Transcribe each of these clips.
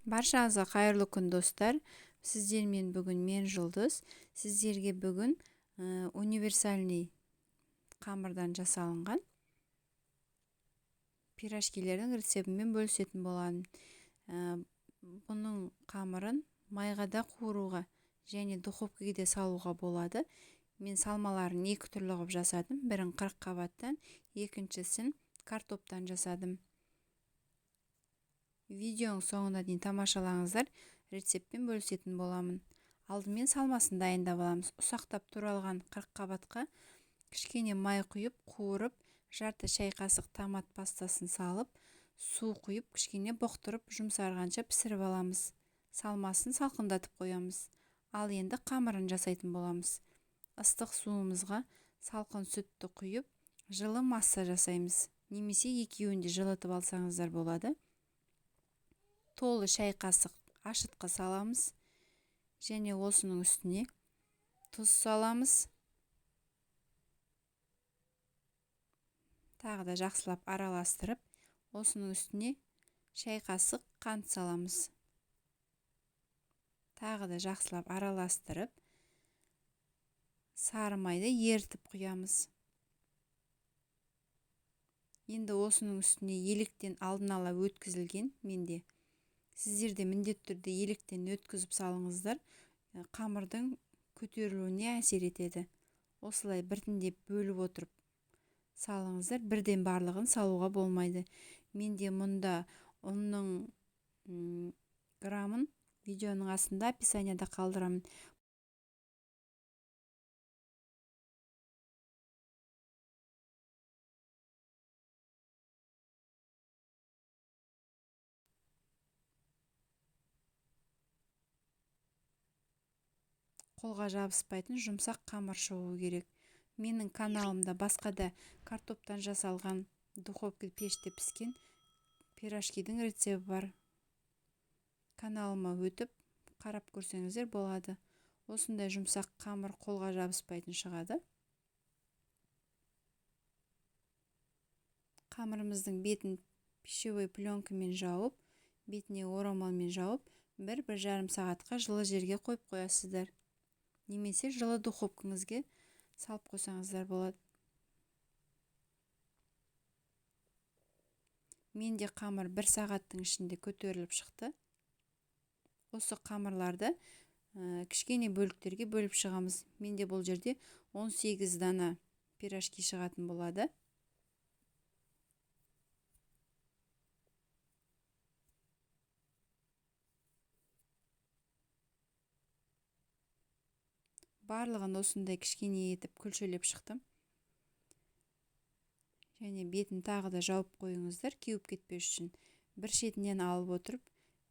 Баршаңызға қайырлы күн достар. Сіздермен бүгін мен Жұлдыз. Сіздерге бүгін универсальный қамырдан жасалынған пирожкилердің рецептімен бөлісетін боламын. Бұның қамырын майғада қуыруға және духовкаға де салуға болады. Мен салмаларын екі түрлі қылып жасадым. Бірін 40 қабаттан, екіншісін картоптан жасадым. Видеоның соңына дейін тамашалаңыздар, рецептпен бөлісетін боламын. Алдымен салмасын дайындап аламыз. Ұсақтап туралған 40 қабатқа кішкене май құйып, қуырып, жарты шай қасық томат пастасын салып, су құйып, кішкене бұқтырып, жұмсарғанша пісіріп аламыз. Салмасын салқындатып қоямыз. Ал енді қамырын жасайтын боламыз. Ыстық суымызға салқын сүтті құйып, жылы масса жасаймыз. Немесе екеуін де жылытып алсаңыздар болады. Толы шай қасық ашытқы саламыз. Және осының үстіне тұз саламыз. Тағы да жақсылап араластырып, осының үстіне шай қасық қант саламыз. Тағы да жақсылап араластырып, сары майды ерітіп құямыз. Енді осының үстіне електен алдын ала өткізілген менде. Сіздерде міндетті түрде електен өткізіп салыңыздар, қамырдың көтерілуіне әсер етеді. Осылай біртіндеп бөліп отырып салыңыздар, бірден барлығын салуға болмайды. Менде мұнда ұнның грамын видеоның астында описанияда қалдырамын. Қолға жабыспайтын жұмсақ қамыр шығу керек. Менің каналымда басқа да картоптан жасалған духовка пеште піскен пирожкидің рецепті бар. Каналыма өтіп қарап көрсеңіздер болады. Осындай жұмсақ қамыр қолға жабыспайтын шығады. Қамырымыздың бетін пищевой пленкамен жауып, бетіне орамалмен жауып, 1-1,5 сағатқа жылы жерге қойып қоясыздар. Немесе жылы духовкаңызға салып қойсаңыздар болады. Менде қамыр 1 сағаттың ішінде көтеріліп шықты. Осы қамырларды кішкене бөліктерге бөліп шығамыз. Менде бұл жерде 18 дана пирожки шығатын болады. Барлығын осындай кішкене етіп күлшелеп шықтым. Және бетін тағы да жауып қойыңыздар, кеуіп кетпес үшін. Бір шетінен алып отырып,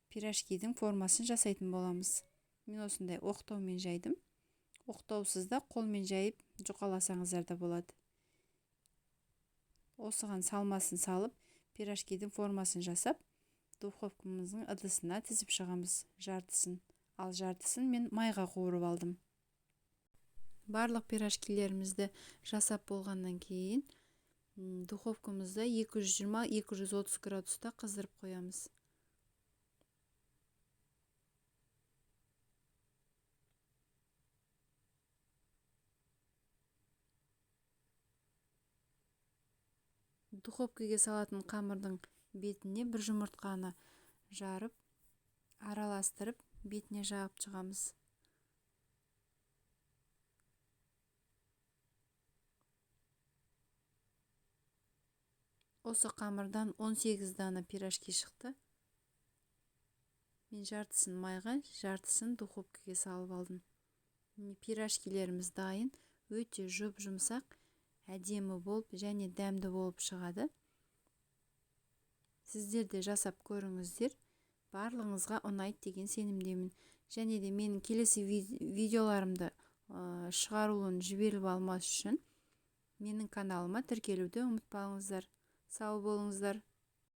пирожкидің формасын жасайтын боламыз. Мен осындай оқтаумен жайдым. Оқтаусыз да қолмен жайып жұқаласаңыздар да болады. Осыған салмасын салып, пирожкидің формасын жасап, духовкамыздың ыдысына тізіп шығамыз жартысын. Ал жартысын мен майға қуырып алдым. Барлық пирожкилерімізді жасап болғаннан кейін духовкамызда 220-230 градуста қыздырып қоямыз. Духовкаға салатын қамырдың бетіне бір жұмыртқаны жарып, араластырып, бетіне жағып шығамыз. Осы қамырдан 18 дана пирожки шықты. Мен жартысын майға, жартысын духовкаға салып алдым. Пирожкилеріміз дайын, өте жұп-жұмсақ, әдемі болып және дәмді болып шығады. Сіздер де жасап көріңіздер. Барлығыңызға ұнайды деген сенімдемін. Және де менің келесі видеоларымды шығаруын жіберіп алмас үшін менің каналыма тіркелуді ұмытпаңыздар. Сау болыңыздар.